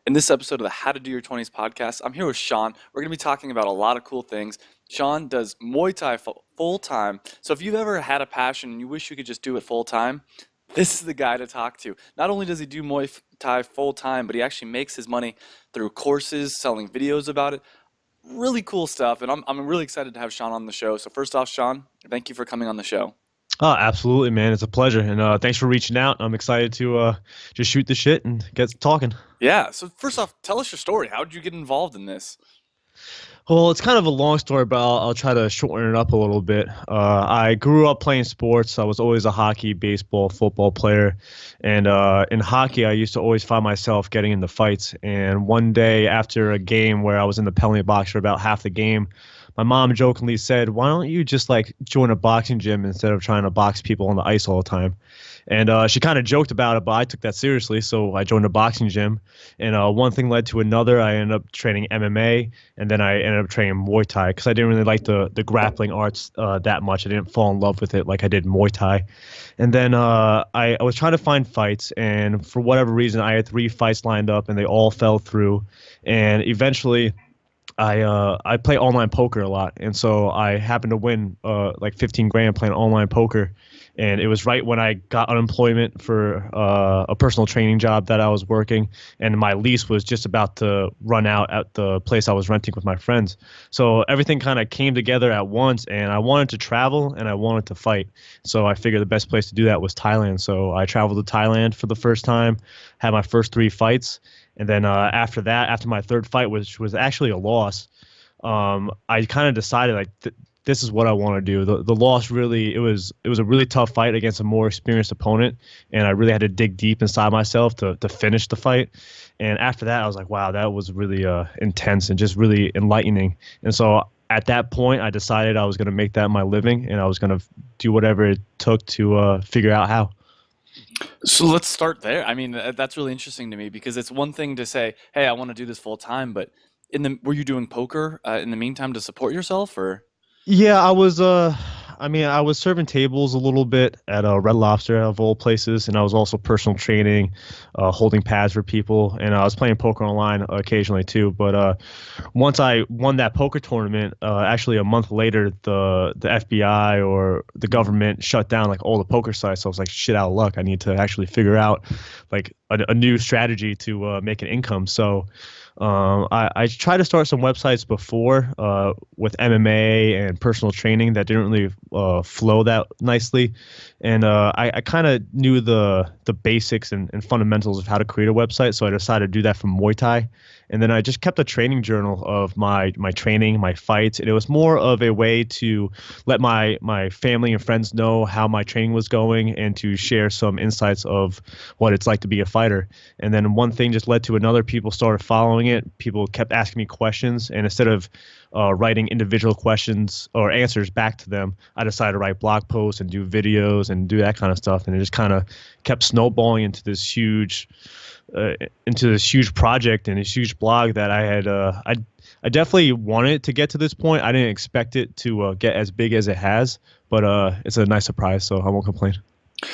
In this episode of the How to Do Your 20s podcast, I'm here with Sean. We're going to be talking about a lot of cool things. Sean does Muay Thai full time. So if you've ever had a passion and you wish you could just do it full time, this is the guy to talk to. Not only does he do Muay Thai full time, but he actually makes his money through courses, selling videos about it. Really cool stuff. And I'm really excited to have Sean on the show. So first off, Sean, thank you for coming on the show. Oh, absolutely, man. It's a pleasure. And thanks for reaching out. I'm excited to just shoot the shit and get talking. Yeah. So first off, tell us your story. How did you get involved in this? Well, it's kind of a long story, but I'll try to shorten it up a little bit. I grew up playing sports. I was always a hockey, baseball, football player. And in hockey, I used to always find myself getting into fights. And one day after a game where I was in the penalty box for about half the game, my mom jokingly said, "Why don't you just like join a boxing gym instead of trying to box people on the ice all the time?" And she kind of joked about it, but I took that seriously. So I joined a boxing gym, and one thing led to another. I ended up training MMA, and then I ended up training Muay Thai because I didn't really like the grappling arts that much. I didn't fall in love with it like I did Muay Thai. And then I was trying to find fights, and for whatever reason, I had 3 fights lined up, and they all fell through. And eventually, I play online poker a lot, and so I happened to win like 15 grand playing online poker, and it was right when I got unemployment for a personal training job that I was working, and my lease was just about to run out at the place I was renting with my friends. So everything kind of came together at once, and I wanted to travel and I wanted to fight. So I figured the best place to do that was Thailand. So I traveled to Thailand for the first time, had my first 3 fights. And then after that, after my 3rd fight, which was actually a loss, I kind of decided like this is what I want to do. The loss really it was a really tough fight against a more experienced opponent, and I really had to dig deep inside myself to finish the fight. And after that, I was like, wow, that was really intense and just really enlightening. And so at that point, I decided I was going to make that my living, and I was going to do whatever it took to figure out how. So let's start there. I mean, that's really interesting to me because it's one thing to say, "Hey, I want to do this full time," but were you doing poker in the meantime to support yourself, or? Yeah, I was serving tables a little bit at Red Lobster of all places, and I was also personal training, holding pads for people, and I was playing poker online occasionally too. But once I won that poker tournament, actually a month later, the FBI or the government shut down like all the poker sites. So I was like, shit out of luck. I need to actually figure out like a new strategy to make an income. So I tried to start some websites before with MMA and personal training that didn't really flow that nicely, and I kind of knew the basics and fundamentals of how to create a website, so I decided to do that from Muay Thai. And then I just kept a training journal of my training, my fights, and it was more of a way to let my family and friends know how my training was going and to share some insights of what it's like to be a fighter. And then one thing just led to another. People started following it. People kept asking me questions, and instead of writing individual questions or answers back to them, I decided to write blog posts and do videos and do that kind of stuff. And it just kind of kept snowballing into this huge project and this huge blog that I had. I definitely wanted to get to this point. I didn't expect it to get as big as it has, but it's a nice surprise, so I won't complain.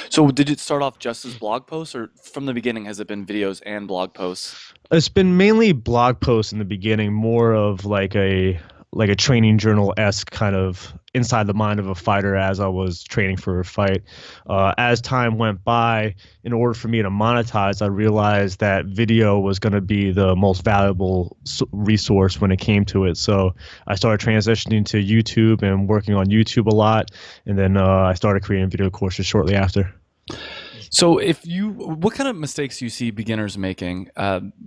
So did it start off just as blog posts, or from the beginning has it been videos and blog posts? It's been mainly blog posts in the beginning, more of like a training journal-esque kind of inside the mind of a fighter as I was training for a fight. As time went by, in order for me to monetize, I realized that video was going to be the most valuable resource when it came to it. So I started transitioning to YouTube and working on YouTube a lot, and then I started creating video courses shortly after. So what kind of mistakes do you see beginners making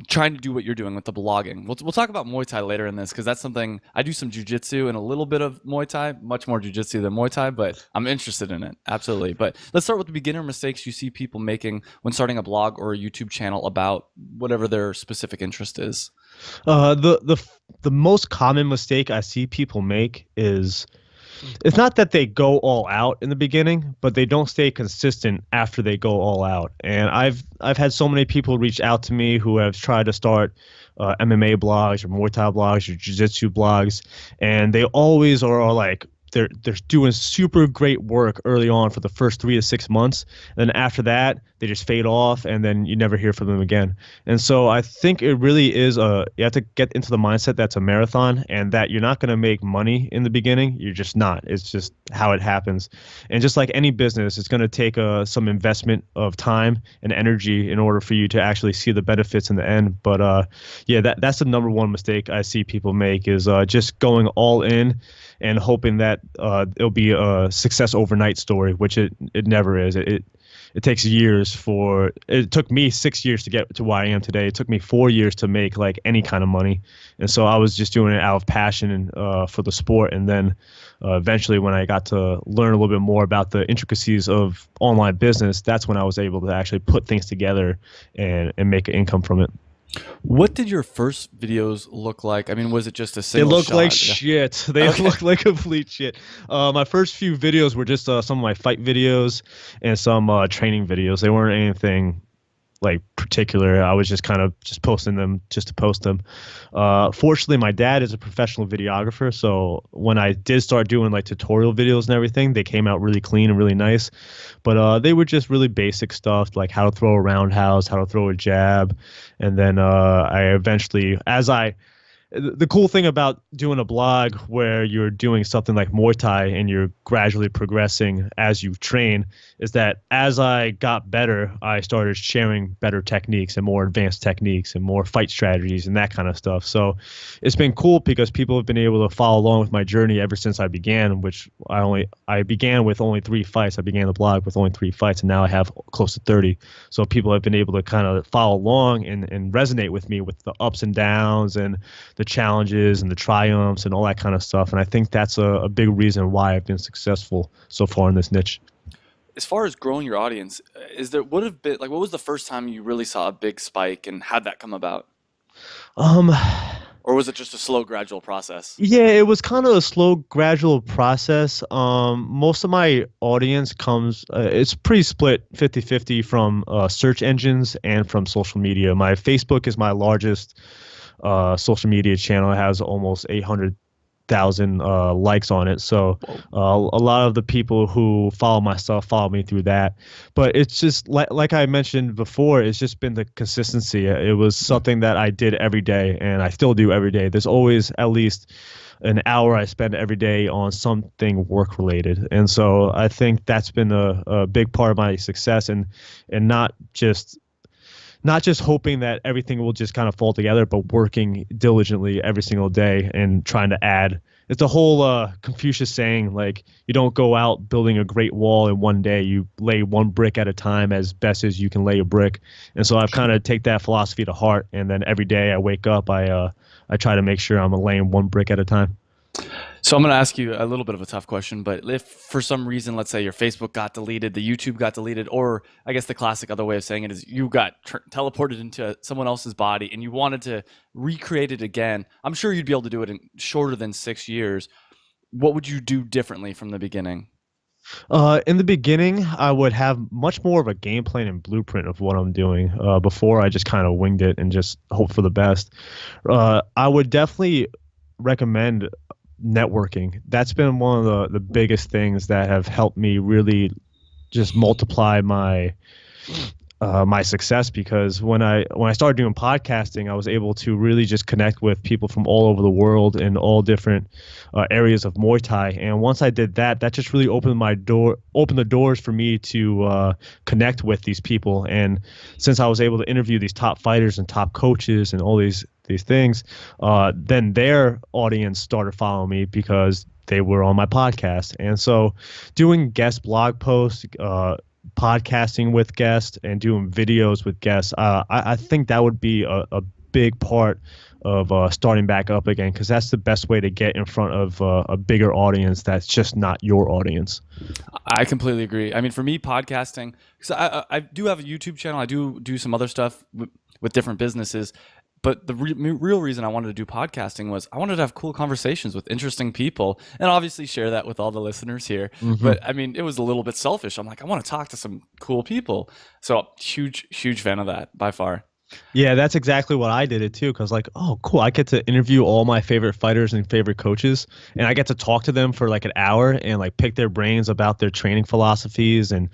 trying to do what you're doing with the blogging? We'll talk about Muay Thai later in this because that's something I do some jujitsu and a little bit of Muay Thai, much more jujitsu than Muay Thai, but I'm interested in it. Absolutely. But let's start with the beginner mistakes you see people making when starting a blog or a YouTube channel about whatever their specific interest is. The most common mistake I see people make is it's not that they go all out in the beginning, but they don't stay consistent after they go all out. And I've had so many people reach out to me who have tried to start MMA blogs or Muay Thai blogs or Jiu-Jitsu blogs, and they always are like they're doing super great work early on for the first 3 to 6 months. And then after that, they just fade off, and then you never hear from them again. And so I think it really is you have to get into the mindset that's a marathon, and that you're not going to make money in the beginning. You're just not. It's just how it happens. And just like any business, it's going to take some investment of time and energy in order for you to actually see the benefits in the end. But yeah, that's the number one mistake I see people make, is just going all in and hoping that it'll be a success overnight story, which it never is. It takes years for. It took me 6 years to get to where I am today. It took me 4 years to make like any kind of money, and so I was just doing it out of passion and for the sport. And then eventually, when I got to learn a little bit more about the intricacies of online business, that's when I was able to actually put things together and make an income from it. What did your first videos look like? I mean, was it just a They single look like shot? Yeah. shit. They Okay. look like complete shit. My first few videos were just some of my fight videos and some training videos. They weren't anything like particular. I was just kind of just posting them just to post them. Fortunately, my dad is a professional videographer, so when I did start doing like tutorial videos and everything, they came out really clean and really nice. But they were just really basic stuff, like how to throw a roundhouse, how to throw a jab, and then I eventually, as I the cool thing about doing a blog where you're doing something like Muay Thai and you're gradually progressing as you train is that as I got better, I started sharing better techniques and more advanced techniques and more fight strategies and that kind of stuff. So it's been cool because people have been able to follow along with my journey ever since I began, which I began with only 3 fights. I began the blog with only 3 fights, and now I have close to 30. So people have been able to kind of follow along and resonate with me with the ups and downs and the challenges and the triumphs and all that kind of stuff. And I think that's a big reason why I've been successful so far in this niche. As far as growing your audience, is there would have been like what was the first time you really saw a big spike and how'd that come about? Um, Or was it just a slow, gradual process? yeah, it was kind of a slow, gradual process. Most of my audience it's pretty split 50-50 from search engines and from social media. My Facebook is my largest social media channel. It has almost 800,000 likes on it. So Whoa. a lot of the people who follow my stuff follow me through that. But it's just like I mentioned before, it's just been the consistency. It was something that I did every day, and I still do every day. There's always at least an hour I spend every day on something work related. And so I think that's been a big part of my success, and not just hoping that everything will just kind of fall together, but working diligently every single day and trying to add. It's the whole Confucius saying, like, you don't go out building a great wall in one day. You lay one brick at a time as best as you can lay a brick. And so I've kind of take that philosophy to heart. And then every day I wake up, I try to make sure I'm laying one brick at a time. So I'm going to ask you a little bit of a tough question, but if for some reason, let's say your Facebook got deleted, the YouTube got deleted, or I guess the classic other way of saying it is you got teleported into someone else's body and you wanted to recreate it again, I'm sure you'd be able to do it in shorter than 6 years. What would you do differently from the beginning? In the beginning, I would have much more of a game plan and blueprint of what I'm doing. Before I just kind of winged it and just hope for the best. I would definitely recommend networking. That's been one of the biggest things that have helped me really just multiply my success, because when I started doing podcasting, I was able to really just connect with people from all over the world in all different areas of Muay Thai. And once I did that, that just really opened the doors for me to connect with these people. And since I was able to interview these top fighters and top coaches and all these things, then their audience started following me because they were on my podcast. And so doing guest blog posts, podcasting with guests, and doing videos with guests, I think that would be a big part of starting back up again, because that's the best way to get in front of a bigger audience that's just not your audience. I completely agree. I mean, for me, podcasting, because I do have a YouTube channel. I do some other stuff with different businesses. But the real reason I wanted to do podcasting was I wanted to have cool conversations with interesting people and obviously share that with all the listeners here. Mm-hmm. But I mean, it was a little bit selfish. I'm like, I want to talk to some cool people. So huge fan of that by far. Yeah, that's exactly what I did it too. Cause like, oh, cool. I get to interview all my favorite fighters and favorite coaches, and I get to talk to them for like an hour and like pick their brains about their training philosophies and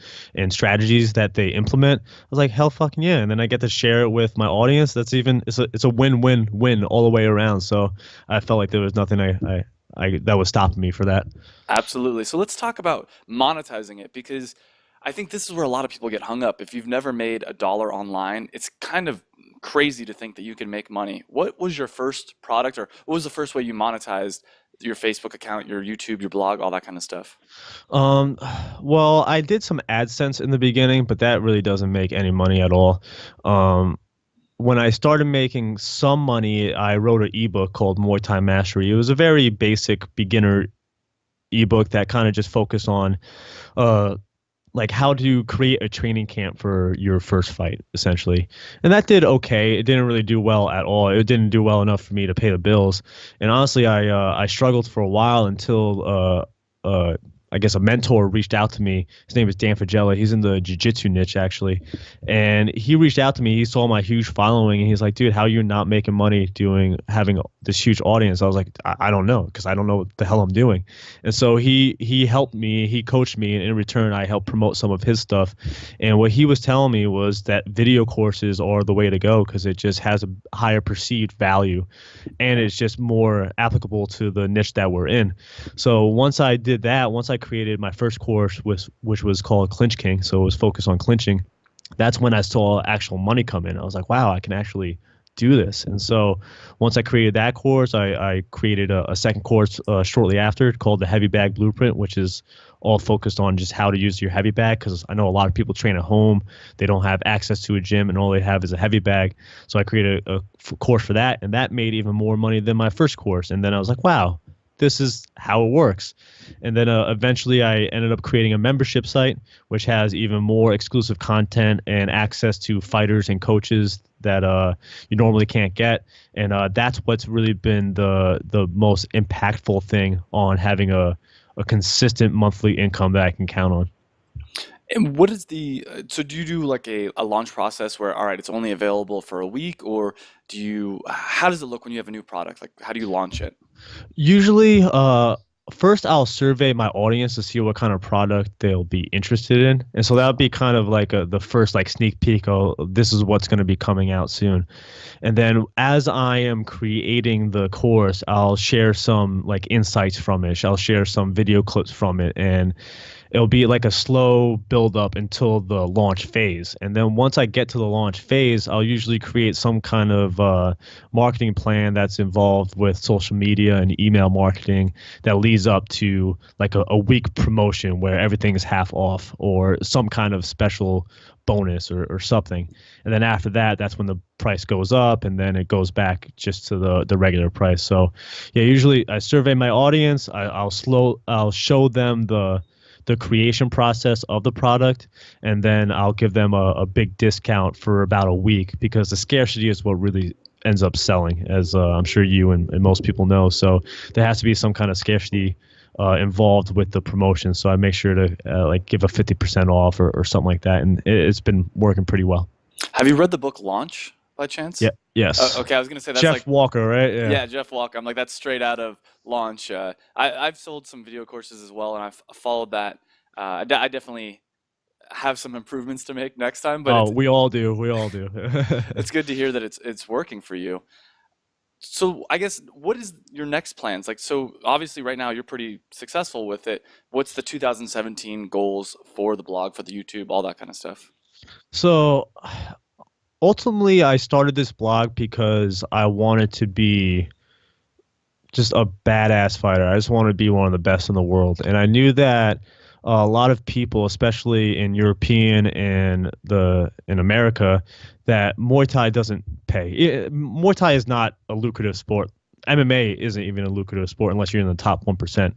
strategies that they implement. I was like, hell, fucking yeah! And then I get to share it with my audience. That's even it's a win-win-win all the way around. So I felt like there was nothing I that was stopping me for that. Absolutely. So let's talk about monetizing it because I think this is where a lot of people get hung up. If you've never made a dollar online, it's kind of crazy to think that you can make money. What was your first product, or what was the first way you monetized your Facebook account, your YouTube, your blog, all that kind of stuff? Um, well, I did some AdSense in the beginning, but that really doesn't make any money at all. Um, when I started making some money, I wrote an ebook called Muay Thai Mastery. It was a very basic beginner ebook that kind of just focused on uh like how to create a training camp for your first fight, essentially. And that did okay. It didn't really do well at all. It didn't do well enough for me to pay the bills. And honestly, I struggled for a while until I guess a mentor reached out to me. His name is Dan Fagella. He's in the jiu-jitsu niche actually. And he reached out to me. He saw my huge following and he's like, dude, how are you not making money doing having this huge audience? I was like, I don't know, because I don't know what the hell I'm doing. And so he helped me, he coached me, and in return I helped promote some of his stuff. And what he was telling me was that video courses are the way to go because it just has a higher perceived value and it's just more applicable to the niche that we're in. So once I did that, once I created my first course, which was called Clinch King, so it was focused on clinching, that's when I saw actual money come in. I was like, wow, I can actually do this. And so once I created that course, I created a second course shortly after called the Heavy Bag Blueprint, which is all focused on just how to use your heavy bag. Because I know a lot of people train at home, they don't have access to a gym, and all they have is a heavy bag. So I created a course for that, and that made even more money than my first course. And then I was like, wow, this is how it works. And then eventually I ended up creating a membership site, which has even more exclusive content and access to fighters and coaches that you normally can't get. And that's what's really been the most impactful thing on having a consistent monthly income that I can count on. And what is so do you do like a launch process where, all right, it's only available for a week, or how does it look when you have a new product? Like, how do you launch it? Usually, first I'll survey my audience to see what kind of product they'll be interested in, and so that would be kind of like the first like sneak peek. Oh, this is what's going to be coming out soon, and then as I am creating the course, I'll share some like insights from it. I'll share some video clips from it, and it'll be like a slow build up until the launch phase. And then once I get to the launch phase, I'll usually create some kind of marketing plan that's involved with social media and email marketing that leads up to like a week promotion where everything is half off or some kind of special bonus or something. And then after that, that's when the price goes up and then it goes back just to the regular price. So yeah, usually I survey my audience. I'll show them the creation process of the product, and then I'll give them a big discount for about a week because the scarcity is what really ends up selling, as I'm sure you and most people know. So there has to be some kind of scarcity involved with the promotion. So I make sure to like give a 50% off or something like that, and it's been working pretty well. Have you read the book Launch by chance? Yeah. Yes. Okay, I was gonna say that's Jeff like, Walker, right? Yeah. yeah, Jeff Walker. I'm like, that's straight out of Launch. I've sold some video courses as well, and I've followed that. I definitely have some improvements to make next time, but Oh, we all do. We all do. it's good to hear that it's working for you. So I guess what is your next plans? Like, so obviously right now you're pretty successful with it. What's the 2017 goals for the blog, for the YouTube, all that kind of stuff? So ultimately, I started this blog because I wanted to be just a badass fighter. I just want to be one of the best in the world. And I knew that a lot of people, especially in European and the in America, that Muay Thai doesn't pay. Muay Thai is not a lucrative sport. MMA isn't even a lucrative sport unless you're in the top 1%.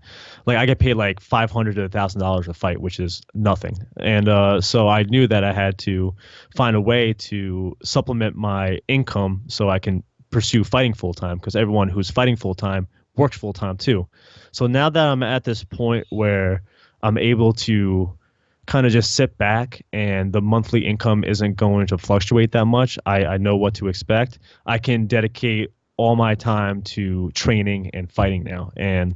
Like I get paid like $500 to $1,000 a fight, which is nothing. And so I knew that I had to find a way to supplement my income so I can pursue fighting full time because everyone who's fighting full time works full time too. So now that I'm at this point where I'm able to kind of just sit back and the monthly income isn't going to fluctuate that much. I know what to expect. I can dedicate all my time to training and fighting now. And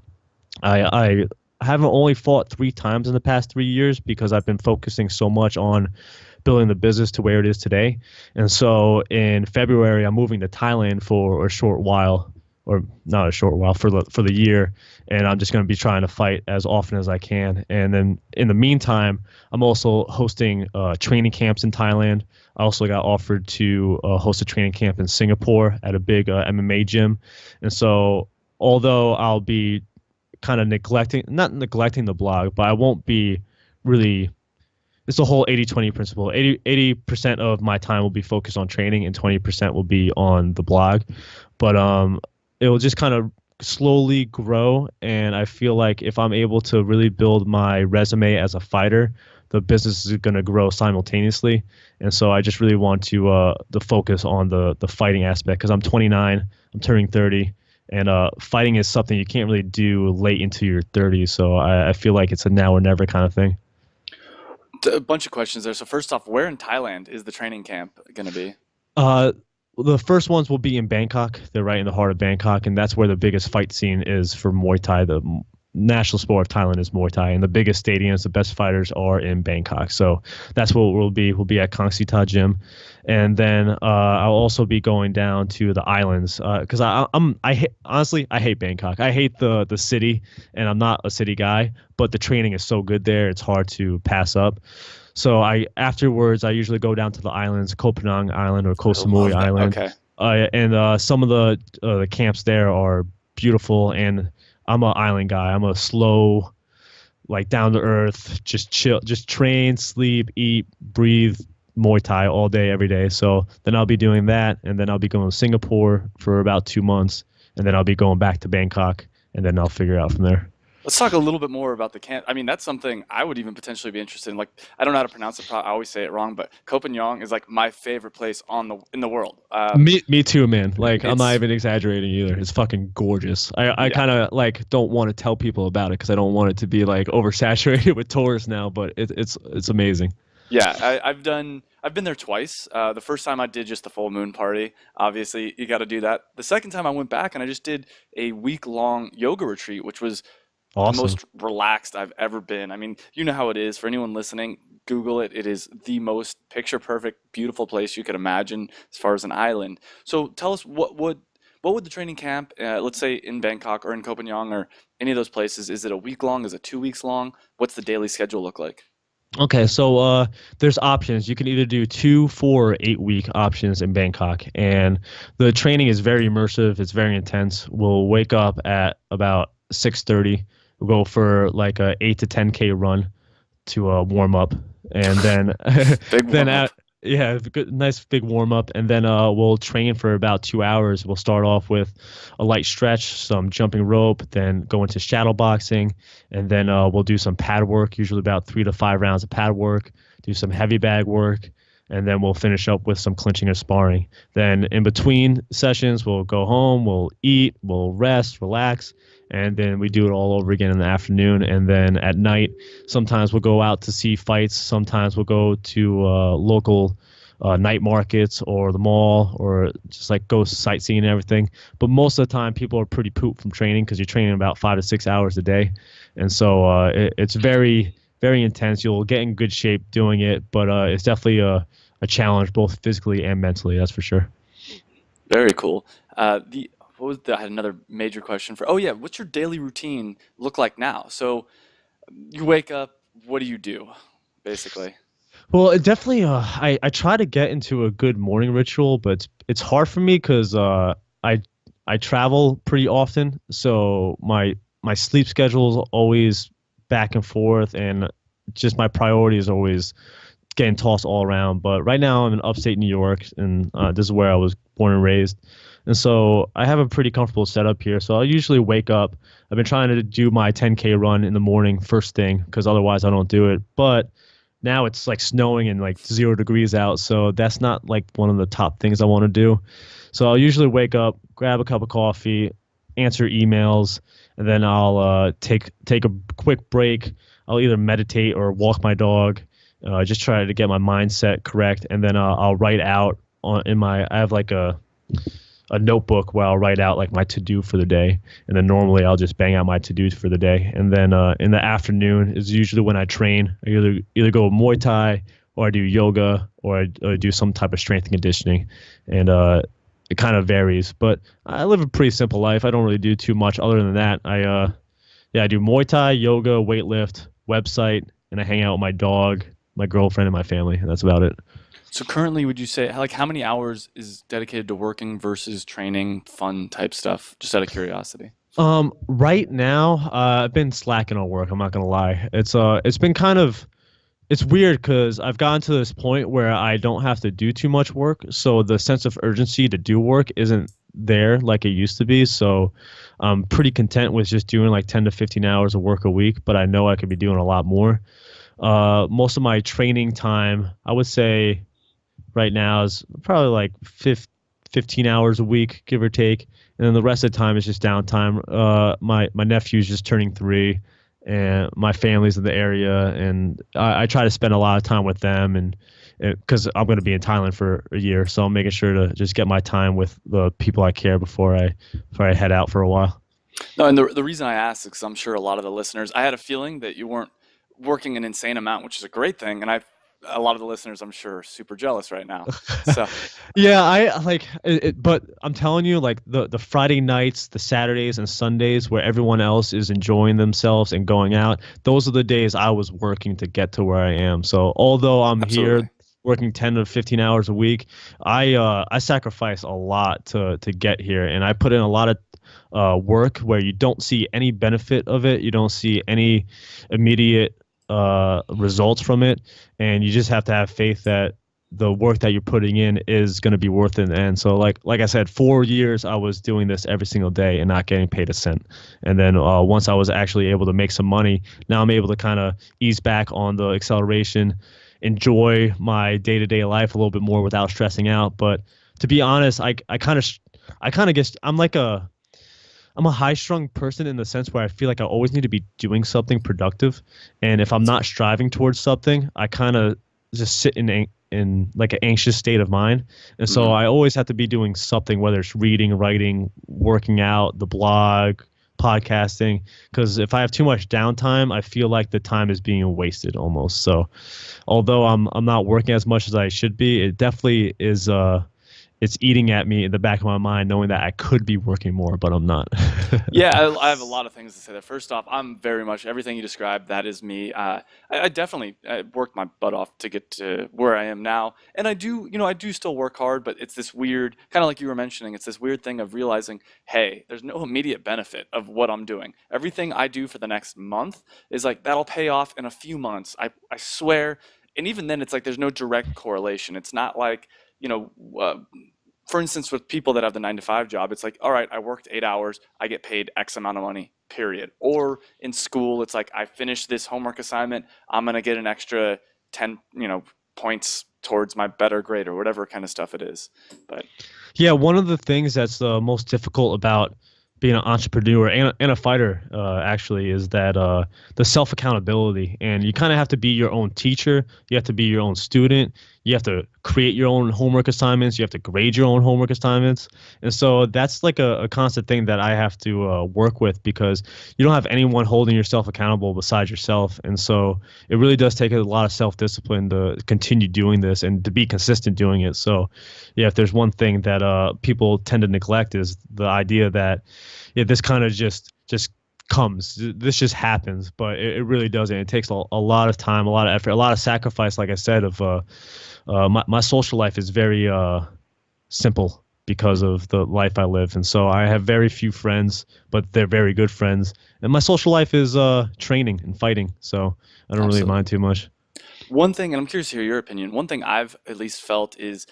I haven't only fought 3 times in the past 3 years because I've been focusing so much on building the business to where it is today. And so in February, I'm moving to Thailand for a short while, or not a short while, for the year, and I'm just going to be trying to fight as often as I can. And then in the meantime, I'm also hosting training camps in Thailand. I also got offered to host a training camp in Singapore at a big MMA gym. And so although I'll be kind of not neglecting the blog, but I won't be really, it's the whole 80-20 principle. 80% of my time will be focused on training and 20% will be on the blog. But it will just kind of slowly grow. And I feel like if I'm able to really build my resume as a fighter, the business is going to grow simultaneously. And so I just really want to focus on the fighting aspect because I'm 29, I'm turning 30. And fighting is something you can't really do late into your 30s. So I feel like it's a now or never kind of thing. A bunch of questions there. So first off, where in Thailand is the training camp going to be? Uh, the first ones will be in Bangkok. They're right in the heart of Bangkok, and that's where the biggest fight scene is for Muay Thai. The national sport of Thailand is Muay Thai, and the biggest stadiums, the best fighters are in Bangkok. So that's what we'll be. We'll be at Kang Sita Gym, and then I'll also be going down to the islands because honestly I hate Bangkok. I hate the city, and I'm not a city guy. But the training is so good there; it's hard to pass up. So afterwards I usually go down to the islands, Koh Phangan Island or Koh I Samui love that. Island, Okay. and some of the camps there are beautiful. And I'm an island guy. I'm a slow, like down to earth, just chill, just train, sleep, eat, breathe Muay Thai all day, every day. So then I'll be doing that, and then I'll be going to Singapore for about 2 months, and then I'll be going back to Bangkok, and then I'll figure it out from there. Let's talk a little bit more about the camp. I mean, that's something I would even potentially be interested in. Like, I don't know how to pronounce it. I always say it wrong, but Koh Phangan is like my favorite place on the in the world. Me too, man. Like I'm not It's even exaggerating either. It's fucking gorgeous. I yeah. kind of like don't want to tell people about it because I don't want it to be like oversaturated with tourists now. But it's amazing. Yeah, I've been there twice. The first time I did just the full moon party. Obviously, you got to do that. The second time I went back and I just did a week long yoga retreat, which was the Awesome. most relaxed I've ever been. I mean, you know how it is. For anyone listening, Google it. It is the most picture perfect, beautiful place you could imagine as far as an island. So tell us what would the training camp, let's say in Bangkok or in Copenhagen or any of those places, is it a week long? Is it 2 weeks long? What's the daily schedule look like? Okay, so there's options. You can either do 2, 4, or 8 week options in Bangkok, and the training is very immersive. It's very intense. We'll wake up at about 6:30. We'll go for like a 8 to 10K run to warm up, and then Big then warm up. at yeah, good, nice big warm up, and then we'll train for about 2 hours. We'll start off with a light stretch, some jumping rope, then go into shadow boxing, and then we'll do some pad work, usually about 3 to 5 rounds of pad work, do some heavy bag work, and then we'll finish up with some clinching or sparring. Then in between sessions, we'll go home, we'll eat, we'll rest, relax, and then we do it all over again in the afternoon. And then at night, sometimes we'll go out to see fights. Sometimes we'll go to local night markets or the mall or just like go sightseeing and everything. But most of the time, people are pretty pooped from training because you're training about 5 to 6 hours a day. And so it's very, very intense. You'll get in good shape doing it, but it's definitely a challenge both physically and mentally, that's for sure. Very cool. The what was the, I had another major question for. Oh yeah, what's your daily routine look like now? So you wake up, what do you do, basically? Well, it definitely. I try to get into a good morning ritual, but it's hard for me because I I travel pretty often, so my sleep schedule is always back and forth, and just my priorities are always getting tossed all around. But right now, I'm in upstate New York, and this is where I was born and raised, and so I have a pretty comfortable setup here. So I usually wake up. I've been trying to do my 10K run in the morning first thing because otherwise I don't do it. But now it's like snowing and like 0 degrees out, so that's not like one of the top things I want to do. So I'll usually wake up, grab a cup of coffee, answer emails, and then I'll take a quick break. I'll either meditate or walk my dog, just try to get my mindset correct, and then I'll write out on in my I have like a notebook where I'll write out like my to do for the day, and then normally I'll just bang out my to dos for the day, and then in the afternoon is usually when I train. I either go Muay Thai or I do yoga or I do some type of strength and conditioning, and it kind of varies. But I live a pretty simple life. I don't really do too much other than that. I do Muay Thai, yoga, weightlift, website, and I hang out with my dog, my girlfriend, and my family, and that's about it. So currently, would you say like how many hours is dedicated to working versus training, fun type stuff? Just out of curiosity. Right now, I've been slacking on work. I'm not gonna lie. It's been kind of it's weird because I've gotten to this point where I don't have to do too much work, so the sense of urgency to do work isn't there like it used to be. So I'm pretty content with just doing like 10 to 15 hours of work a week, but I know I could be doing a lot more. Most of my training time, I would say right now is probably like 15 hours a week, give or take. And then the rest of the time is just downtime. My nephew's just turning 3, and my family's in the area, and I try to spend a lot of time with them, and because I'm going to be in Thailand for a year, so I'm making sure to just get my time with the people I care before I head out for a while. No, and the reason I asked is because I'm sure a lot of the listeners, I had a feeling that you weren't working an insane amount, which is a great thing, and a lot of the listeners, I'm sure, are super jealous right now. So, Yeah, I like it, but I'm telling you, like the Friday nights, the Saturdays and Sundays where everyone else is enjoying themselves and going out, those are the days I was working to get to where I am. So although I'm here absolutely. working 10 to 15 hours a week, I sacrifice a lot to get here, and I put in a lot of work where you don't see any benefit of it, you don't see any immediate results from it, and you just have to have faith that the work that you're putting in is going to be worth it in the end. So like I said, 4 years I was doing this every single day and not getting paid a cent. And then once I was actually able to make some money, now I'm able to kind of ease back on the acceleration, enjoy my day-to-day life a little bit more without stressing out. But to be honest, I kind of guess I'm a high strung person in the sense where I feel like I always need to be doing something productive. And if I'm not striving towards something, I kind of just sit in like an anxious state of mind. And so Mhm. I always have to be doing something, whether it's reading, writing, working out, the blog, podcasting. Because if I have too much downtime, I feel like the time is being wasted almost. So although I'm not working as much as I should be, it definitely is it's eating at me in the back of my mind, knowing that I could be working more, but I'm not. Yeah, I have a lot of things to say there. First off, I'm very much everything you described. That is me. I definitely worked my butt off to get to where I am now, and I do still work hard. But it's this weird, kind of like you were mentioning, it's this weird thing of realizing, hey, there's no immediate benefit of what I'm doing. Everything I do for the next month is like that'll pay off in a few months. I swear. And even then, it's like there's no direct correlation. It's not like you know. For instance, with people that have the 9 to 5 job, it's like, all right, I worked 8 hours, I get paid X amount of money, period. Or in school, it's like, I finished this homework assignment, I'm gonna get an extra 10, points towards my better grade or whatever kind of stuff it is. But Yeah, one of the things that's the most difficult about being an entrepreneur and a fighter actually is that the self accountability, and you kind of have to be your own teacher, you have to be your own student, you have to create your own homework assignments, you have to grade your own homework assignments, and so that's like a constant thing that I have to work with, because you don't have anyone holding yourself accountable besides yourself. And so it really does take a lot of self discipline to continue doing this and to be consistent doing it. So yeah, if there's one thing that people tend to neglect, is the idea that yeah, this kind of just comes, this just happens, but it really doesn't. It takes a lot of time, a lot of effort, a lot of sacrifice, like I said. Of My social life is very simple because of the life I live, and so I have very few friends, but they're very good friends, and my social life is training and fighting, so I don't really absolutely. mind too much. One thing, and I'm curious to hear your opinion, one thing I've at least felt is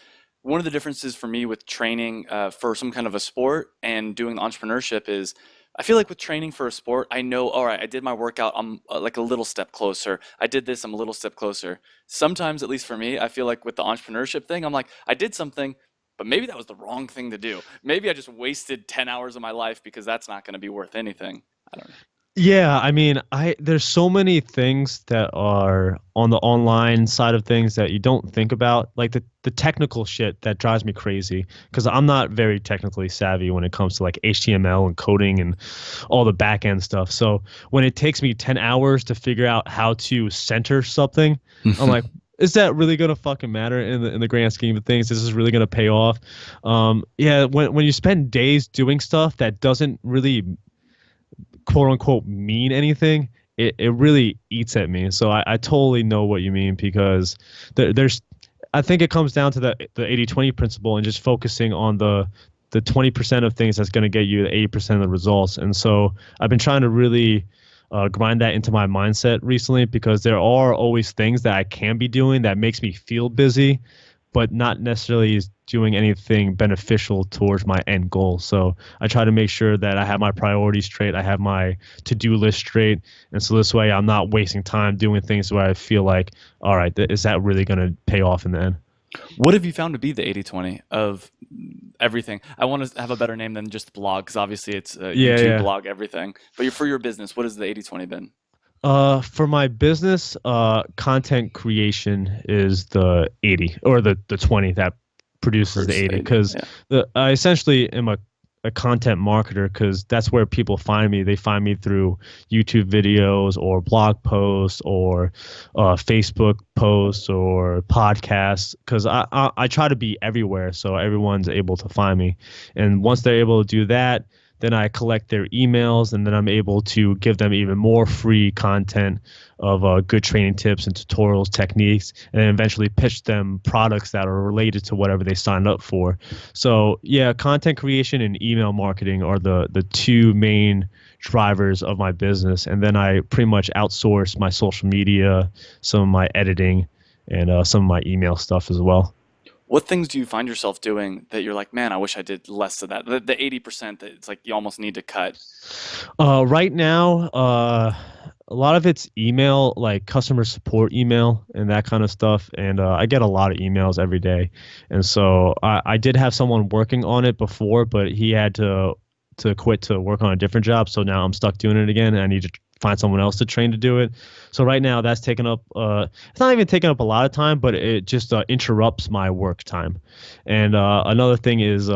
one of the differences for me with training for some kind of a sport and doing entrepreneurship is I feel like with training for a sport, I know, all right, I did my workout, I'm like a little step closer. I did this, I'm a little step closer. Sometimes, at least for me, I feel like with the entrepreneurship thing, I'm like, I did something, but maybe that was the wrong thing to do. Maybe I just wasted 10 hours of my life because that's not going to be worth anything. I don't know. Yeah, I mean, I there's so many things that are on the online side of things that you don't think about, like the technical shit that drives me crazy because I'm not very technically savvy when it comes to like HTML and coding and all the back end stuff. So when it takes me 10 hours to figure out how to center something, I'm like, is that really gonna fucking matter in the grand scheme of things? Is this really gonna pay off? Yeah, when you spend days doing stuff that doesn't really quote unquote mean anything, it really eats at me. So I totally know what you mean because there's I think it comes down to the 80/20 principle and just focusing on the 20% of things that's going to get you the 80% of the results. And so I've been trying to really grind that into my mindset recently because there are always things that I can be doing that makes me feel busy, but not necessarily is doing anything beneficial towards my end goal. So I try to make sure that I have my priorities straight, I have my to-do list straight, and so this way I'm not wasting time doing things where I feel like, all right, is that really going to pay off in the end? What have you found to be the 80/20 of everything? I want to have a better name than just blog because obviously it's Yeah, YouTube, yeah. blog, everything. But for your business, what has the 80/20 been? For my business, content creation is the 80 or the 20 that produces the Versus 80 80. because Yeah. the I essentially am a content marketer because that's where people find me. They find me through YouTube videos or blog posts or Facebook posts or podcasts because I try to be everywhere so everyone's able to find me. And once they're able to do that, then I collect their emails, and then I'm able to give them even more free content of good training tips and tutorials, techniques, and then eventually pitch them products that are related to whatever they signed up for. So yeah, content creation and email marketing are the two main drivers of my business, and then I pretty much outsource my social media, some of my editing, and some of my email stuff as well. What things do you find yourself doing that you're like, man, I wish I did less of that? The 80% that it's like you almost need to cut. Right now, a lot of it's email, like customer support email and that kind of stuff. And I get a lot of emails every day. And so I did have someone working on it before, but he had to quit to work on a different job. So now I'm stuck doing it again, and I need to find someone else to train to do it. So right now that's taken up it's not even taking up a lot of time, but it just interrupts my work time. And another thing is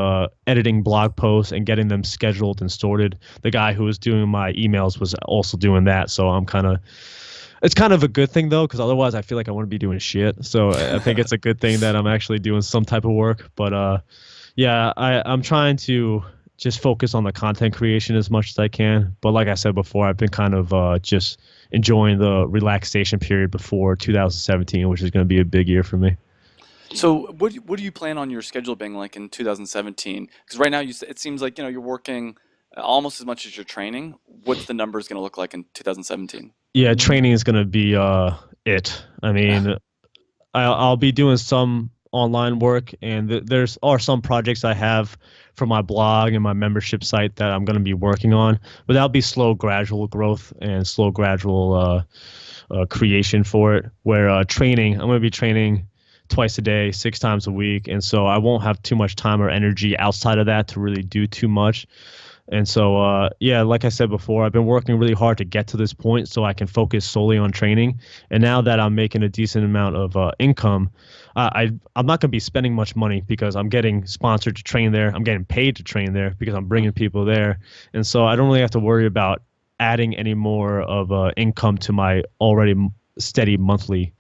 editing blog posts and getting them scheduled and sorted. The guy who was doing my emails was also doing that, so I'm kind of it's kind of a good thing though, because otherwise I feel like I wouldn't be doing shit. So I think it's a good thing that I'm actually doing some type of work. But yeah, I'm trying to just focus on the content creation as much as I can. But like I said before, I've been kind of just enjoying the relaxation period before 2017, which is going to be a big year for me. So what do you plan on your schedule being like in 2017? Because right now it seems like you're working almost as much as you're training. What's the numbers going to look like in 2017? Yeah, training is going to be it. I mean, I'll be doing some online work, and there's are some projects I have for my blog and my membership site that I'm going to be working on, but that'll be slow, gradual growth and slow, gradual creation for it. Where training, I'm going to be training twice a day, 6 times a week, and so I won't have too much time or energy outside of that to really do too much. And so, yeah, like I said before, I've been working really hard to get to this point so I can focus solely on training. And now that I'm making a decent amount of income, I'm not going to be spending much money because I'm getting sponsored to train there. I'm getting paid to train there because I'm bringing people there. And so I don't really have to worry about adding any more of income to my already steady monthly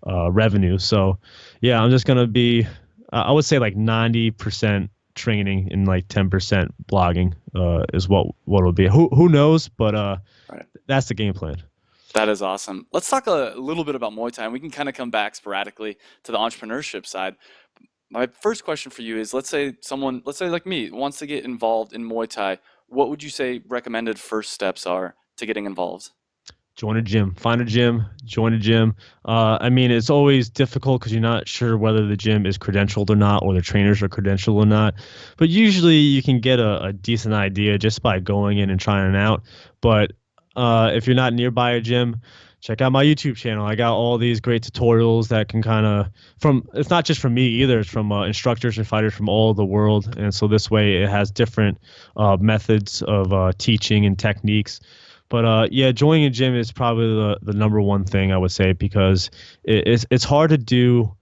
revenue. So, yeah, I'm just going to be, I would say like 90% training and like 10% blogging is what it'll be. Who knows? But Right. that's the game plan. That is awesome. Let's talk a little bit about Muay Thai, and we can kind of come back sporadically to the entrepreneurship side. My first question for you is, let's say like me, wants to get involved in Muay Thai. What would you say recommended first steps are to getting involved? Join a gym. Find a gym. Join a gym. I mean, it's always difficult because you're not sure whether the gym is credentialed or not, or the trainers are credentialed or not. But usually, you can get a decent idea just by going in and trying it out. But if you're not nearby a gym, check out my YouTube channel. I got all these great tutorials that can kind of from it's not just from me either. It's from instructors and fighters from all over the world, and so this way it has different methods of teaching and techniques. But yeah, joining a gym is probably the number one thing I would say because it's hard to do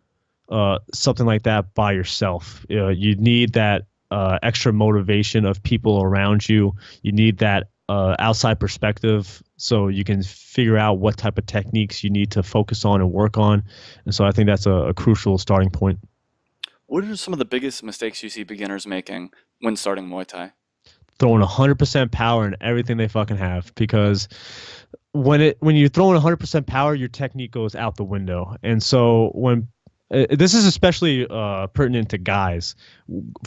something like that by yourself. You need that extra motivation of people around you. You need that outside perspective so you can figure out what type of techniques you need to focus on and work on. And so I think that's a crucial starting point. What are some of the biggest mistakes you see beginners making when starting Muay Thai? Throwing 100% power in everything they fucking have because when you're throwing 100% power, your technique goes out the window. And so when this is especially pertinent to guys.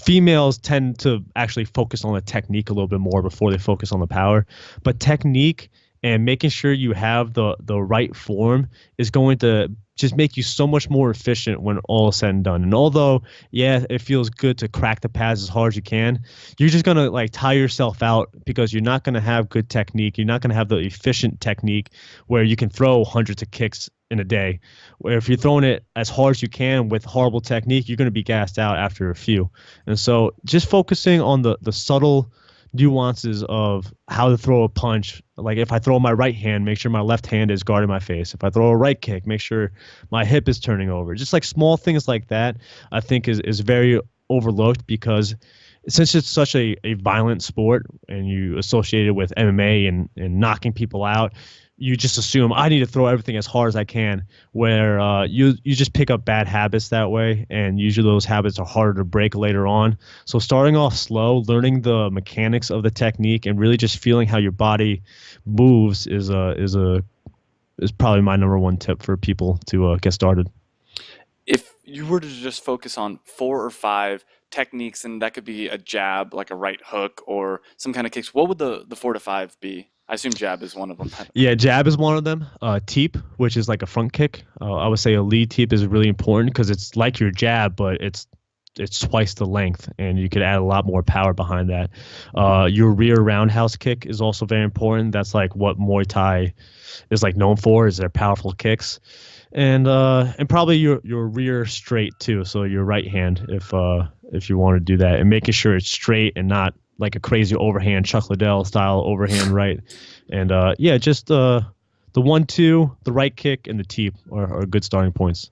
Females tend to actually focus on the technique a little bit more before they focus on the power. But technique and making sure you have the right form is going to just make you so much more efficient when all is said and done. And although, yeah, it feels good to crack the pads as hard as you can, you're just going to like tire yourself out because you're not going to have good technique. You're not going to have the efficient technique where you can throw hundreds of kicks in a day. Where if you're throwing it as hard as you can with horrible technique, you're going to be gassed out after a few. And so just focusing on the subtle nuances of how to throw a punch. Like if I throw my right hand, make sure my left hand is guarding my face. If I throw a right kick, make sure my hip is turning over. Just like small things like that, I think is very overlooked because since it's such a violent sport and you associate it with MMA and knocking people out, you just assume I need to throw everything as hard as I can, where you just pick up bad habits that way, and usually those habits are harder to break later on. So starting off slow, learning the mechanics of the technique, and really just feeling how your body moves is probably my number one tip for people to get started. If you were to just focus on 4 or 5 techniques, and that could be a jab, like a right hook, or some kind of kicks, what would the 4 to 5 be? I assume jab is one of them. Yeah, jab is one of them. Teep, which is like a front kick. I would say a lead teep is really important because it's like your jab, but it's twice the length, and you could add a lot more power behind that. Your rear roundhouse kick is also very important. That's like what Muay Thai is like known for, is their powerful kicks, and probably your rear straight too. So your right hand, if you want to do that, and making sure it's straight and not like a crazy overhand Chuck Liddell style overhand right. And yeah, just the 1-2, the right kick, and the teep are good starting points.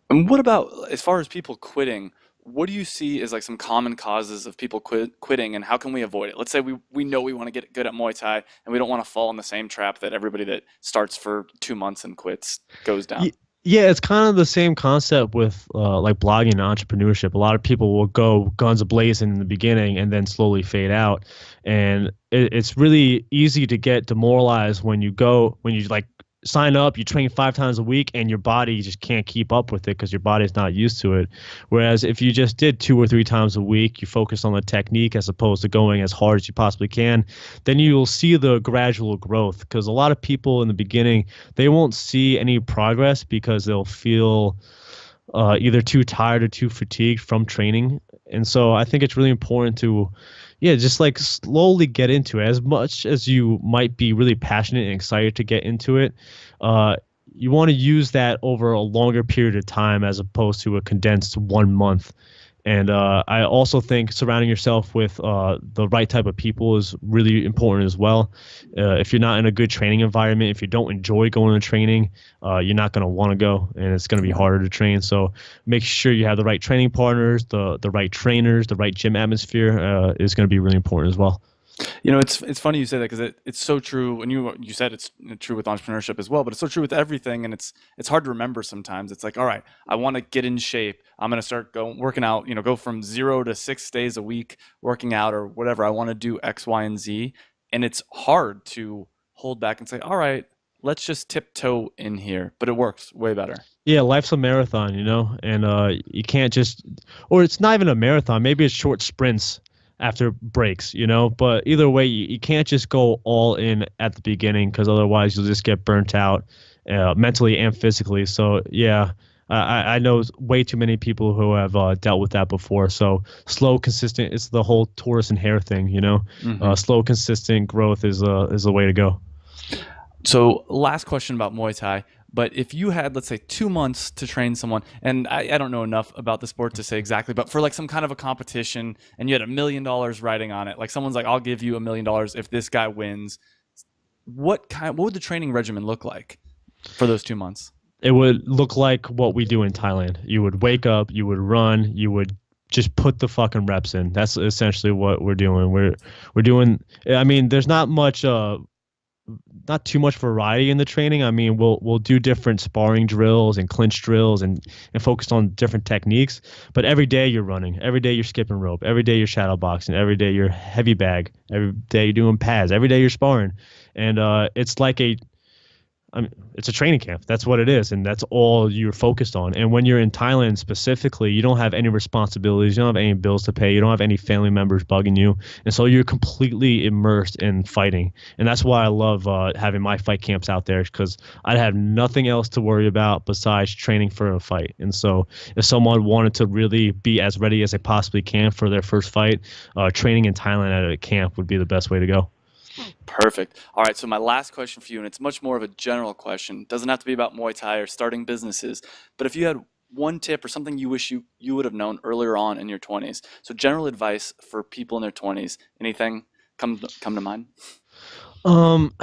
And what about as far as people quitting? What do you see as like some common causes of people quitting, and how can we avoid it? Let's say we know we want to get good at Muay Thai, and we don't want to fall in the same trap that everybody that starts for 2 months and quits goes down. Yeah, it's kind of the same concept with like blogging and entrepreneurship. A lot of people will go guns a-blazing in the beginning and then slowly fade out. And it's really easy to get demoralized when you like sign up, you train 5 times a week, and your body just can't keep up with it because your body's not used to it. Whereas if you just did 2 or 3 times a week, you focus on the technique as opposed to going as hard as you possibly can, then you'll see the gradual growth. Because a lot of people in the beginning, they won't see any progress because they'll feel either too tired or too fatigued from training. And so I think it's really important to, yeah, just like slowly get into it. As much as you might be really passionate and excited to get into it, you want to use that over a longer period of time as opposed to a condensed 1 month. And I also think surrounding yourself with the right type of people is really important as well. If you're not in a good training environment, if you don't enjoy going to training, you're not going to want to go, and it's going to be harder to train. So make sure you have the right training partners, the right trainers, the right gym atmosphere is going to be really important as well. You know, it's funny you say that because it's so true. And you said it's true with entrepreneurship as well, but it's so true with everything. And it's hard to remember sometimes. It's like, all right, I want to get in shape. I'm gonna start working out. You know, go from 0 to 6 days a week working out or whatever. I want to do X, Y, and Z. And it's hard to hold back and say, all right, let's just tiptoe in here. But it works way better. Yeah, life's a marathon, and you can't just, or it's not even a marathon. Maybe it's short sprints after breaks. But either way, you can't just go all in at the beginning because otherwise you'll just get burnt out mentally and physically. So yeah, I know way too many people who have dealt with that before. So slow, consistent. It's the whole tortoise and hare thing. Mm-hmm. Slow, consistent growth is the way to go. So, last question about Muay Thai. But if you had, let's say, 2 months to train someone, and I don't know enough about the sport to say exactly, but for like some kind of a competition and you had $1 million riding on it, like someone's like, I'll give you $1 million if this guy wins. What would the training regimen look like for those 2 months? It would look like what we do in Thailand. You would wake up, you would run, you would just put the fucking reps in. That's essentially what we're doing. We're doing. I mean, there's not too much variety in the training. I mean, we'll do different sparring drills and clinch drills and focus on different techniques. But every day you're running, every day you're skipping rope, every day you're shadow boxing, every day you're heavy bag, every day you're doing pads, every day you're sparring, and it's like it's a training camp. That's what it is, and that's all you're focused on. And when you're in Thailand specifically, you don't have any responsibilities, you don't have any bills to pay, you don't have any family members bugging you, and so you're completely immersed in fighting. And that's why I love having my fight camps out there, because I'd have nothing else to worry about besides training for a fight. And so if someone wanted to really be as ready as they possibly can for their first fight, training in Thailand at a camp would be the best way to go. Perfect. All right, so my last question for you, and it's much more of a general question. Doesn't have to be about Muay Thai or starting businesses, but if you had one tip or something you wish you would have known earlier on in your 20s. So general advice for people in their 20s. Anything come to mind? Um,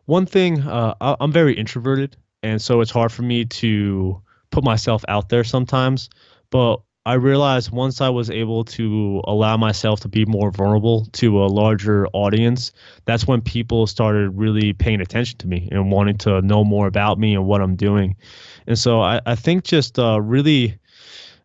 One thing, I'm very introverted, and so it's hard for me to put myself out there sometimes. But I realized once I was able to allow myself to be more vulnerable to a larger audience, that's when people started really paying attention to me and wanting to know more about me and what I'm doing. And so I think just really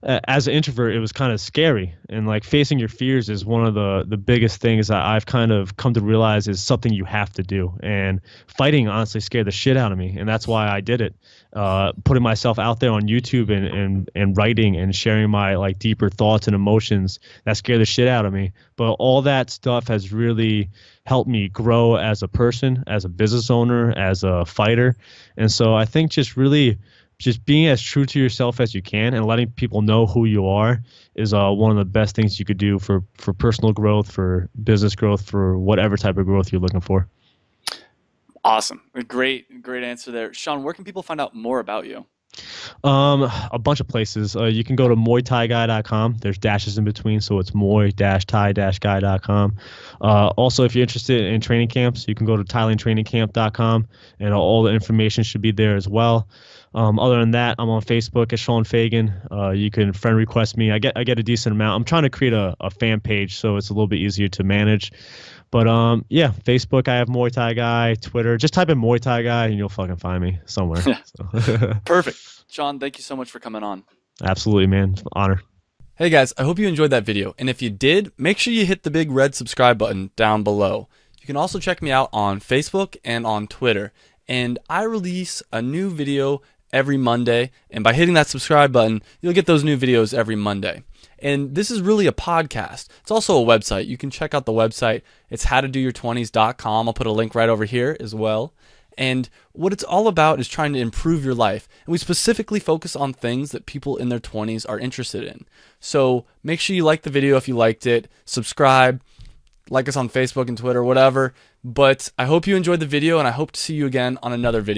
as an introvert, it was kind of scary. And like facing your fears is one of the biggest things that I've kind of come to realize is something you have to do. And fighting honestly scared the shit out of me, and that's why I did it. Putting myself out there on YouTube and writing and sharing my like deeper thoughts and emotions, that scared the shit out of me. But all that stuff has really helped me grow as a person, as a business owner, as a fighter. And so I think just being as true to yourself as you can and letting people know who you are is one of the best things you could do for personal growth, for business growth, for whatever type of growth you're looking for. Awesome. A great answer there. Sean, where can people find out more about you? A bunch of places. You can go to muaythaiguy.com. There's dashes in between, so it's muay-thai-guy.com. Also, if you're interested in training camps, you can go to thailandtrainingcamp.com, and all the information should be there as well. Other than that, I'm on Facebook as Sean Fagan. You can friend request me. I get a decent amount. I'm trying to create a fan page, so it's a little bit easier to manage. But yeah, Facebook, I have Muay Thai Guy. Twitter, just type in Muay Thai Guy and you'll fucking find me somewhere. So. Perfect. Sean, thank you so much for coming on. Absolutely, man. Honor. Hey guys, I hope you enjoyed that video. And if you did, make sure you hit the big red subscribe button down below. You can also check me out on Facebook and on Twitter. And I release a new video every Monday. And by hitting that subscribe button, you'll get those new videos every Monday. And this is really a podcast. It's also a website. You can check out the website. It's howtodoyour20s.com. I'll put a link right over here as well. And what it's all about is trying to improve your life. And we specifically focus on things that people in their 20s are interested in. So make sure you like the video if you liked it. Subscribe. Like us on Facebook and Twitter, whatever. But I hope you enjoyed the video, and I hope to see you again on another video.